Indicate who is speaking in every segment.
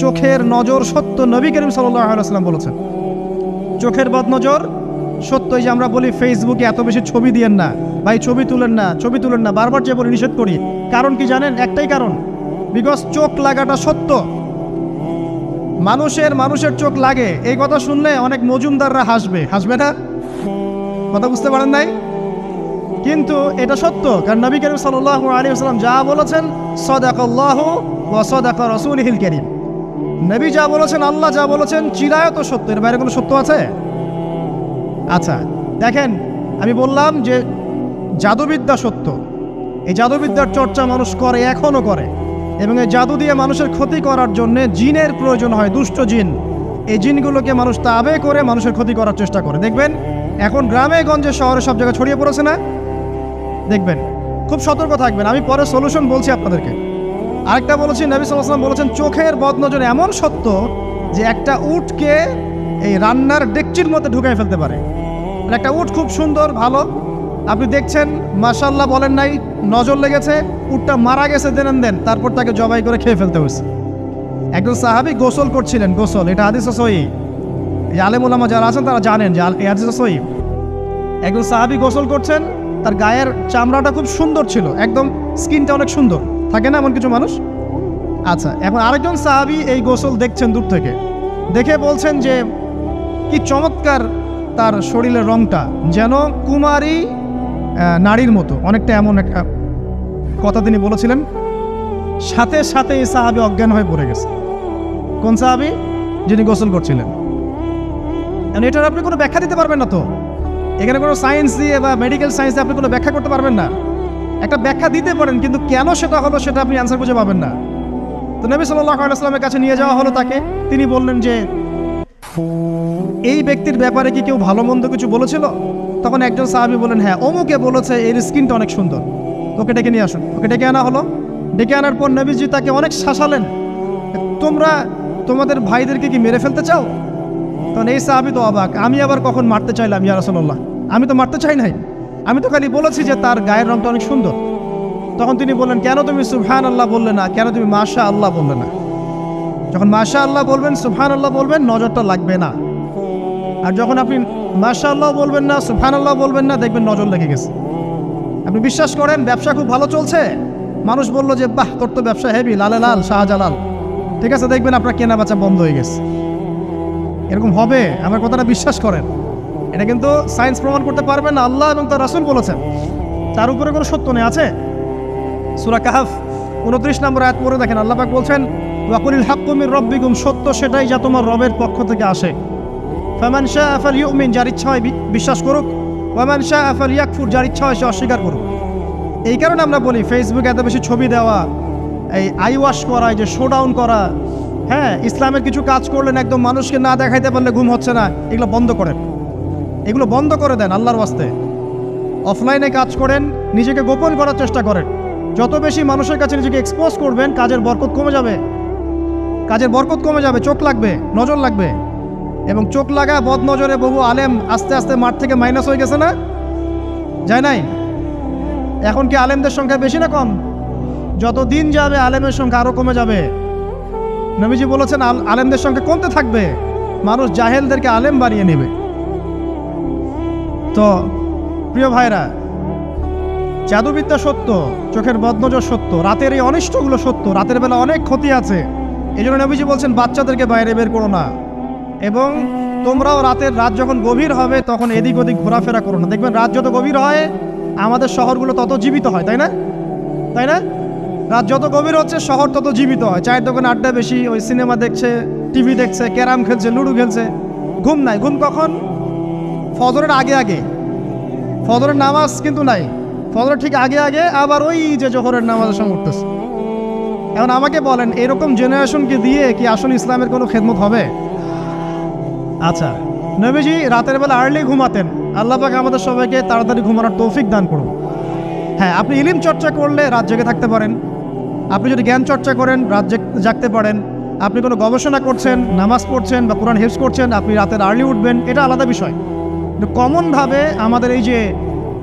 Speaker 1: চোখের নজর সত্য, নবী করিম সাল্লাল্লাহু আলাইহি ওয়াসাল্লাম বলেছেন চোখের বদনজর সত্য। যে আমরা বলি ফেসবুকে এত বেশি ছবি দিয়েন না ভাই, ছবি তুলেন না, বারবার যে বলি নিষেধ করি, কারণ কি জানেন? একটাই কারণ, বিকজ চোখ লাগাটা সত্য। মানুষের চোখ লাগে, এই কথা শুনলে অনেক মজুমদাররা হাসবে না? কথা বুঝতে পারেন নাই? কিন্তু এটা সত্য, কারণ নবী করিম সাল্লাল্লাহু আলাইহি ওয়াসাল্লাম যা বলেছেন, সাদাকাল্লাহু ওয়া সাদাকা রাসূলুহুল কারীম, নবী যা বলেছেন, আল্লাহ যা বলেছেন, চিরায়ত সত্য, এর বাইরে কোনো সত্য আছে? আচ্ছা দেখেন, আমি বললাম যে জাদুবিদ্যা সত্য। এই জাদুবিদ্যার চর্চা মানুষ করে, এখনও করে, এবং এই জাদু দিয়ে মানুষের ক্ষতি করার জন্য জিনের প্রয়োজন হয়, দুষ্ট জিন। এই জিনগুলোকে মানুষ তাবে করে মানুষের ক্ষতি করার চেষ্টা করে। দেখবেন এখন গ্রামে গঞ্জে শহরে সব জায়গায় ছড়িয়ে পড়েছে না? দেখবেন, খুব সতর্ক থাকবেন। আমি পরে সলিউশন বলছি আপনাদেরকে। আরেকটা বলেছি, নবী সাল্লাল্লাহু আলাইহি ওয়াসাল্লাম বলেছেন চোখের বদনজর এমন সত্য যে একটা উটকে এই রান্নার ডেকচির মধ্যে ঢুকাই ফেলতে পারে। একটা উট খুব সুন্দর, ভালো, আপনি দেখছেন, মাশাআল্লাহ বলেন নাই, নজর লেগেছে, উটটা মারা গেছে, দেন তারপর তাকে জবাই করে খেয়ে ফেলতে হয়েছে। একজন সাহাবী গোসল করছিলেন, গোসল, এটা হাদিস সহিহ, এই আলেম ওলামা যারা আছেন তারা জানেন যে এই হাদিস সহিহ। একজন সাহাবী গোসল করছেন, তার গায়ের চামড়াটা খুব সুন্দর ছিল, একদম স্কিনটা অনেক সুন্দর থাকে না এমন কিছু মানুষ? আচ্ছা, এখন আরেকজন সাহাবী এই গোসল দেখছেন দূর থেকে, দেখে বলছেন যে কি চমৎকার তার শরীরের রংটা, যেন কুমারী নারীর মতো, অনেকটা এমন একটা কথা তিনি বলেছিলেন। সাথে সাথে এই সাহাবী অজ্ঞান হয়ে পড়ে গেছে। কোন সাহাবী? যিনি গোসল করছিলেন। এটার আপনি কোনো ব্যাখ্যা দিতে পারবেন না তো, এখানে কোনো সায়েন্স দিয়ে বা মেডিকেল সায়েন্স দিয়ে আপনি কোনো ব্যাখ্যা করতে পারবেন না। একটা ব্যাখ্যা দিতে পারেন, কিন্তু কেন সেটা হলো সেটা আপনি অ্যান্সার খুঁজে পাবেন না। তো নবী সাল্লাল্লাহু আলাইহি ওয়াসাল্লামের কাছে নিয়ে যাওয়া হলো তাকে। তিনি বললেন যে এই ব্যক্তির ব্যাপারে কি কেউ ভালো মন্দ কিছু বলেছিল? তখন একজন সাহাবী বললেন, হ্যাঁ, অমুকে বলেছে এর স্কিনটা অনেক সুন্দর, ওকে ডেকে নিয়ে আসুন। ওকে ডেকে আনা হলো। ডেকে আনার পর নবীজি তাকে অনেক শাসালেন, তোমরা তোমাদের ভাইদেরকে কি মেরে ফেলতে চাও? তখন এই সাহাবী তো অবাক, আমি আবার কখন মারতে চাইলাম ইয়া রাসূলুল্লাহ? আমি তো মারতে চাই নাই, আমি তো খালি বলেছি যে তার গায়ের রংটা অনেক সুন্দর। তখন তিনি বললেন, কেন তুমি সুবহানাল্লাহ বললে না, কেন তুমি মাশাআল্লাহ বললে না? যখন মাশাআল্লাহ বলবেন, সুবহানাল্লাহ বলবেন, নজরটা লাগবে না। আর যখন আপনি মাশাআল্লাহ বলবেন না, সুবহানাল্লাহ বলবেন না, দেখবেন নজর লেগে গেছে। আপনি বিশ্বাস করেন, ব্যবসা খুব ভালো চলছে, মানুষ বললো যে বাহ, তোর তো ব্যবসা হেভি, লালে লাল শাহজালাল, ঠিক আছে, দেখবেন আপনার কেনা বেচা বন্ধ হয়ে গেছে। এরকম হবে, আমার কথাটা বিশ্বাস করেন। এটা কিন্তু সায়েন্স প্রমাণ করতে পারবে না, আল্লাহ এবং তার রাসূল বলেছেন, তার উপরে কোনো সত্য নেই। আছে সূরা কাহফ 29 নম্বর আয়াত পড়ে দেখেন, আল্লাহ পাক বলছেন, ওয়াকুলিল হাক্কু মির রাব্বিকুম, সত্য সেটাই যা তোমার রবের পক্ষ থেকে আসে। ফামান শাআ ফালইউমিন, যার ইচ্ছা হয় বিশ্বাস করুক, ওয়ামান শাআ ফালইয়াকফুর, যার ইচ্ছা হয় সে অস্বীকার করুক। এই কারণে আমরা বলি ফেসবুকে এত বেশি ছবি দেওয়া, এই আই ওয়াশ করা, এই যে শোডাউন করা, হ্যাঁ, ইসলামের কিছু কাজ করলেন, একদম মানুষকে না দেখাইতে পারলে ঘুম হচ্ছে না, এগুলো বন্ধ করেন, এগুলো বন্ধ করে দেন আল্লাহর ওয়াস্তে। অফলাইনে কাজ করেন, নিজেকে গোপন করার চেষ্টা করেন। যত বেশি মানুষের কাছে নিজেকে এক্সপোজ করবেন, কাজের বরকত কমে যাবে, চোখ লাগবে, নজর লাগবে। এবং চোখ লাগা বদ নজরে বহু আলেম আস্তে আস্তে মাঠ থেকে মাইনাস হয়ে গেছে না? যায় নাই? এখন কি আলেমদের সংখ্যা বেশি না কম? যত দিন যাবে আলেমের সংখ্যা আরো কমে যাবে। নবীজি বলেছেন আলেমদের সংখ্যা কমতে থাকবে, মানুষ জাহেলদেরকে আলেম বানিয়ে নেবে। তো প্রিয় ভাইরা, জাদুবিদ্যা সত্য, চোখের বদনজর সত্য, রাতের এই অনিষ্টগুলো সত্য, রাতের বেলা অনেক ক্ষতি আছে। এই জন্য নবীজি বলছেন বাচ্চাদেরকে বাইরে বের করো না, এবং তোমরাও রাত যখন গভীর হবে তখন এদিক ওদিক ঘোরাফেরা করো না। দেখবেন রাত যত গভীর হয় আমাদের শহরগুলো তত জীবিত হয়, তাই না? রাত যত গভীর হচ্ছে শহর তত জীবিত হয়। চায়ের দোকানে আড্ডা বেশি, ওই সিনেমা দেখছে, টিভি দেখছে, ক্যারাম খেলছে, লুডো খেলছে, ঘুম নাই। ঘুম কখন? ফজরের আগে। ফজরের নামাজ কিন্তু নাই, ফজরের ঠিক আগে, আবার ওই যে জোহরের নামাজের সময় উঠতেছে। এখন আমাকে বলেন, এরকম জেনারেশনকে দিয়ে কি আসলে ইসলামের কোনো খেদমত হবে? আচ্ছা, নবীজি রাতের বেলা আর্লি ঘুমাতেন। আল্লাহ পাক আমাদের সবাইকে তাড়াতাড়ি ঘুমানোর তৌফিক দান করুন। হ্যাঁ, আপনি ইলম চর্চা করলে রাত জেগে থাকতে পারেন, আপনি যদি জ্ঞান চর্চা করেন রাত জাগতে পারেন, আপনি কোনো গবেষণা করছেন, নামাজ পড়ছেন বা কোরআন হিফজ করছেন, আপনি রাতের আর্লি উঠবেন, এটা আলাদা বিষয়। কিন্তু কমনভাবে আমাদের এই যে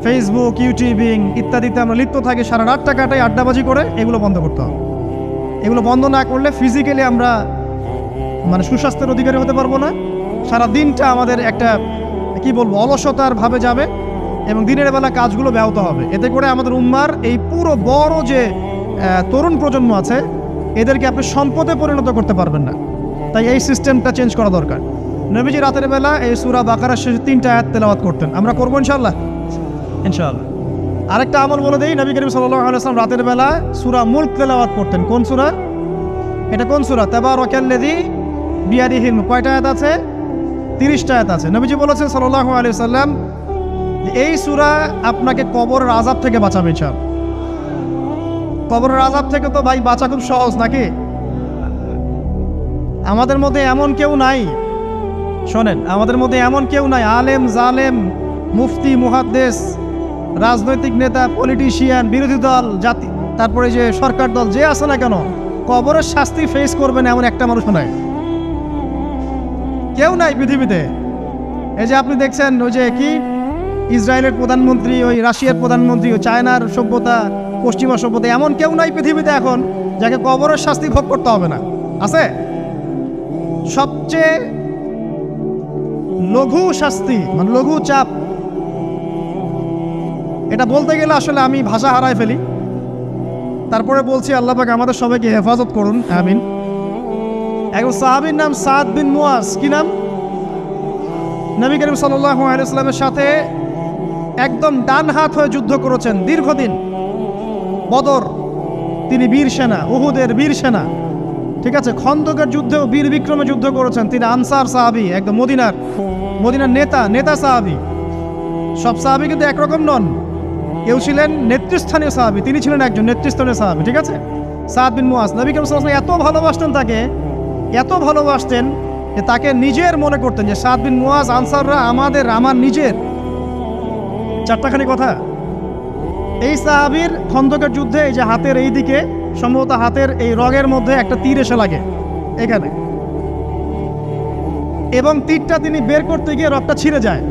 Speaker 1: ফেসবুক, ইউটিউবিং ইত্যাদিতে আমরা লিপ্ত থাকি, সারা রাতটা কাটাই আড্ডাবাজি করে, এগুলো বন্ধ করতে হবে। এগুলো বন্ধ না করলে ফিজিক্যালি আমরা মানে সুস্বাস্থ্যের অধিকারী হতে পারবো না। সারা দিনটা আমাদের একটা কি বলবো অলসতার ভাবে যাবে এবং দিনের বেলা কাজগুলো ব্যাহত হবে। এতে করে আমাদের উম্মার এই পুরো বড় যে তরুণ প্রজন্ম আছে এদেরকে আপনি সম্পদে পরিণত করতে পারবেন না। তাই এই সিস্টেমটা চেঞ্জ করা দরকার। নবীজি রাতের বেলা এই সূরা বাকারার শেষে 3টা আয়াত তেলাওয়াত করতেন। আমরা করবো ইনশাআল্লাহ। আরেকটা আমল বলে দেই, নবী করিম সাল্লাল্লাহু আলাইহি ওয়াসাল্লাম রাতের বেলা সূরা মুলক তেলাওয়াত করতেন। কোন সূরা এটা? কোন সূরা? তাবারাকাল্লাযী বিয়াদিহিল মুলক। কয়টা আয়াত আছে? 30টা আয়াত আছে। নবীজি বলেছেন সাল্লাল্লাহু আলাইহি ওয়াসাল্লাম এই সূরা আপনাকে কবরের আযাব থেকে বাঁচাবে ইনশাআল্লাহ। কবরের আযাব থেকে তো ভাই বাঁচা খুব সহজ নাকি? আমাদের মধ্যে এমন কেউ নাই, শোনেন, আমাদের মধ্যে এমন কেউ নাই আলেম জালেম মুফতি মুহাদ্দিস রাজনৈতিক নেতা পলিটিশিয়ান বিরোধী দল জাতি তারপরে যে সরকার দল যে আছে না কেন কবরের শাস্তি ফেস করবে না এমন একটা মানুষ নাই, কেউ নাই পৃথিবীতে। এই যে আপনি দেখছেন ওই যে কি ইসরায়েলের প্রধানমন্ত্রী, ওই রাশিয়ার প্রধানমন্ত্রী, ওই চায়নার সভ্যতা, পশ্চিমা সভ্যতা, এমন কেউ নাই পৃথিবীতে এখন যাকে কবরের শাস্তি ভোগ করতে হবে না। আছে? সবচেয়ে লঘু শাস্তি মানে লঘু চাপ, এটা বলতে গেলে আসলে আমি ভাষা হারায় ফেলি। তারপরে বলছি আল্লাহ পাক আমাদের সবাইকে হেফাজত করুন, আমিন। একজন সাহাবীর নাম সাদ বিন মুয়াজ। কি নাম? নবী করিম সাল্লাল্লাহু আলাইহি ওয়াসাল্লামের সাথে একদম ডান হাত হয়ে যুদ্ধ করেছেন দীর্ঘদিন। বদর তিনি বীর সেনা, উহুদের বীর সেনা, ঠিক আছে। খন্দকের যুদ্ধেও বীর বিক্রমে যুদ্ধ করেছেন। তিনি আনসার সাহাবী, একদম মদিনার নেতা সাহাবী। সব সাহাবী কিন্তু একরকম নন। কেউ ছিলেন নেতৃস্থানীয় সাহাবী, তিনি ছিলেন একজন নেতৃস্থানীয় সাহাবী, ঠিক আছে। সাদ বিন মুয়াজ নবী করিম সাল্লাল্লাহু আলাইহি ওয়াসাল্লাম এত ভালোবাসতেন তাকে, এত ভালোবাসতেন যে তাকে নিজের মনে করতেন যে সাদ বিন মুয়াজ আনসাররা আমার নিজের। চারটাখানি কথা। এই সাহাবীর খন্দকের যুদ্ধে এই যে হাতের এই দিকে সম্ভবত হাতের এই রগের মধ্যে একটা তীর এসে লাগে এখানে, এবং তীরটা তিনি বের করতে গিয়ে রক্তটা ছিঁড়ে যায়।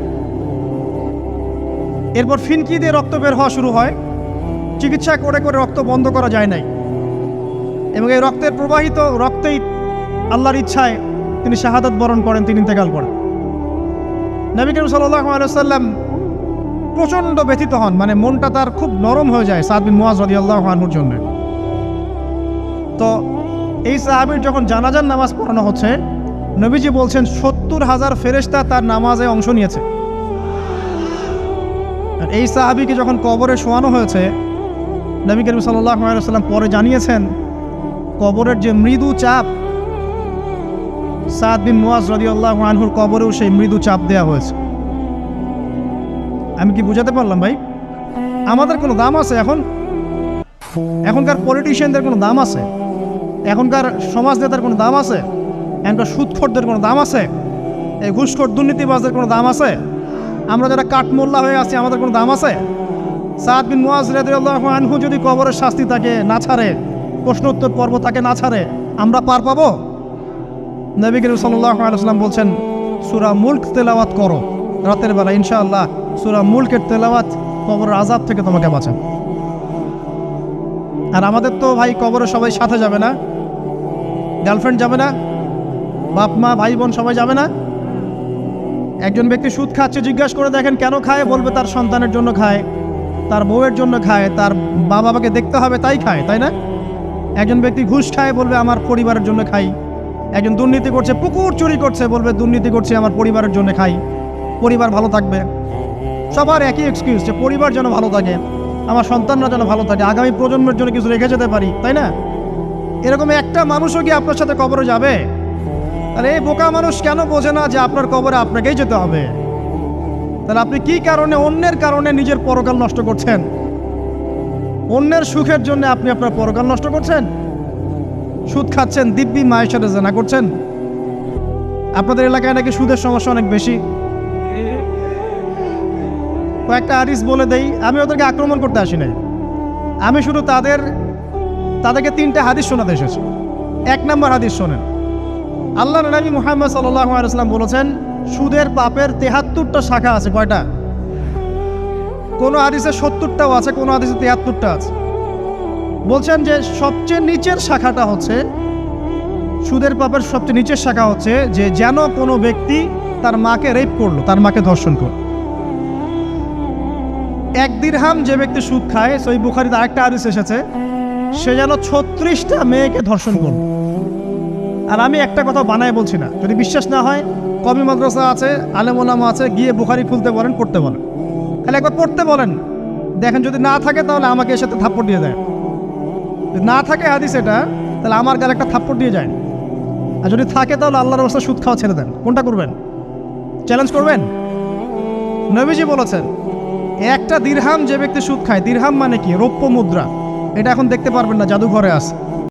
Speaker 1: এরপর ফিনকি দিয়ে রক্ত বের হওয়া শুরু হয়। চিকিৎসা করে রক্ত বন্ধ করা যায় নাই, এবং এই রক্তের প্রবাহিত রক্তেই আল্লাহর ইচ্ছায় তিনি শাহাদাত বরণ করেন, তিনি ইন্তেকাল করেন। নবী করিম সাল্লাল্লাহু আলাইহি ওয়াসাল্লাম প্রচণ্ড ব্যথিত হন, মানে মনটা তার খুব নরম হয়ে যায় সাদ বিন মুয়াজ রাদিয়াল্লাহু আনহুর জন্য। তো এই সাহাবীর যখন জানাজার নামাজ পড়ানো হচ্ছে, নবীজি বলছেন 70,000 ফেরেশতা তার নামাজে অংশ নিয়েছে। আর এই সাহাবীকে যখন কবরে শোয়ানো হয়েছে, নবী করিম সাল্লাল্লাহু আলাইহি ওয়াসাল্লাম পরে জানিয়েছেন কবরের যে মৃদু চাপ, সাদ বিন মুয়াজ রাদিয়াল্লাহু আনহুর কবরেও সেই মৃদু চাপ দেওয়া হয়েছে। আমি কি বুঝাতে পারলাম ভাই? আমাদের কোনো দাম আছে এখনকার পলিটিশিয়ানদের কোনো দাম আছে? এখনকার সমাজ নেতার কোনো দাম আছে? এখনকার সুদখোরদের কোনো দাম আছে? এই ঘুষখোর দুর্নীতিবাজদের কোনো দাম আছে? আমরা যারা কাঠমোল্লা হয়ে আছি আমাদের কোনো দাম আছে? সাদ বিন মুয়াজ রাদিয়াল্লাহু আনহু যদি কবরের শাস্তি তাকে না ছাড়ে, প্রশ্ন উত্তর পর্ব তাকে না ছাড়ে, আমরা পার পাবো? নবী করিম সাল্লাল্লাহু আলাইহি ওয়াসাল্লাম বলছেন সূরা মুলক তেলাওয়াত করো রাতের বেলা, ইনশাআল্লাহ সূরা মুলকের তেলাওয়াত কবরের আযাব থেকে তোমাকে বাঁচাবে। আর আমাদের তো ভাই কবরে সবাই সাথে যাবে না, গার্লফ্রেন্ড যাবে না, বাপ মা ভাই বোন সবাই যাবে না। একজন ব্যক্তি সুদ খাচ্ছে, জিজ্ঞাসা করে দেখেন কেন খায়, বলবে তার সন্তানের জন্য খায়, তার বউয়ের জন্য খায়, তার বাবাকে দেখতে হবে তাই খায়, তাই না? একজন ব্যক্তি ঘুষ খায়, বলবে আমার পরিবারের জন্য খাই। একজন দুর্নীতি করছে, পুকুর চুরি করছে, বলবে দুর্নীতি করছে আমার পরিবারের জন্য খাই, পরিবার ভালো থাকবে। সবার একই এক্সকিউজ যে পরিবার যেন ভালো থাকে, আমার সন্তানরা যেন ভালো থাকে, আগামী প্রজন্মের জন্য কিছু রেখে যেতে পারি, তাই না? এরকম একটা মানুষও কি আপনার সাথে কবরে যাবে? তাহলে এই বোকা মানুষ কেন বোঝে না যে আপনার কবরে আপনাকেই যেতে হবে? তাহলে আপনি কি কারণে অন্যের কারণে নিজের পরকাল নষ্ট করছেন? অন্যের সুখের জন্য আপনি আপনার পরকাল নষ্ট করছেন। সুদ খাচ্ছেন, দিব্যি মায়ের সাথে জেনা করছেন। আপনাদের এলাকায় নাকি সুদের সমস্যা অনেক বেশি। কয়েকটা হাদিস বলে দেই, আমি ওদেরকে আক্রমণ করতে আসি নাই, আমি শুধু তাদেরকে 3টা হাদিস শোনাতে এসেছি। 1 নম্বর হাদিস শোনেন। আল্লাহর নবী মুহাম্মদ সাল্লাল্লাহু আলাইহি ওয়াসাল্লাম বলেছেন সুদের পাপের 73টা শাখা আছে। কয়টা? কোনো হাদিসে 70টাও আছে, কোনো হাদিসে 73টা আছে। বলছেন যে সবচেয়ে নিচের শাখাটা হচ্ছে সুদের পাপের সবচেয়ে নিচের শাখা হচ্ছে যে যেন কোনো ব্যক্তি তার মাকে রেপ করলো, তার মাকে ধর্ষণ করলো। 1 দিরহাম যে ব্যক্তি সুদ খায়, সহিহ বুখারীতে আরেকটা হাদিস এসেছে, সে যেন 36টা মেয়েকে ধর্ষণ করলো। আর আমি একটা কথা বানায় বলছি না, যদি বিশ্বাস না হয় কওমি মাদ্রাসা আছে, আলেম ওলামা আছে, গিয়ে বুখারী খুলতে বলেন, পড়তে বলেন, খালি একবার পড়তে বলেন, দেখেন যদি না থাকে তাহলে আমাকে এর সাথে থাপ্পড় দিয়ে যায়। যদি না থাকে হাদিস এটা, তাহলে আমার গালে একটা থাপ্পড় দিয়ে যায়। আর যদি থাকে তাহলে আল্লাহর রাস্তায় সুদ খাওয়া ছেড়ে দেন। কোনটা করবেন? চ্যালেঞ্জ করবেন? নবীজি বলেছেন 1টা দিরহাম যে ব্যক্তি সুদ খায়, দিরহাম মানে কি? রৌপ্য মুদ্রা। এটা এখন দেখতে পারবেন না, জাদুঘরে আছে।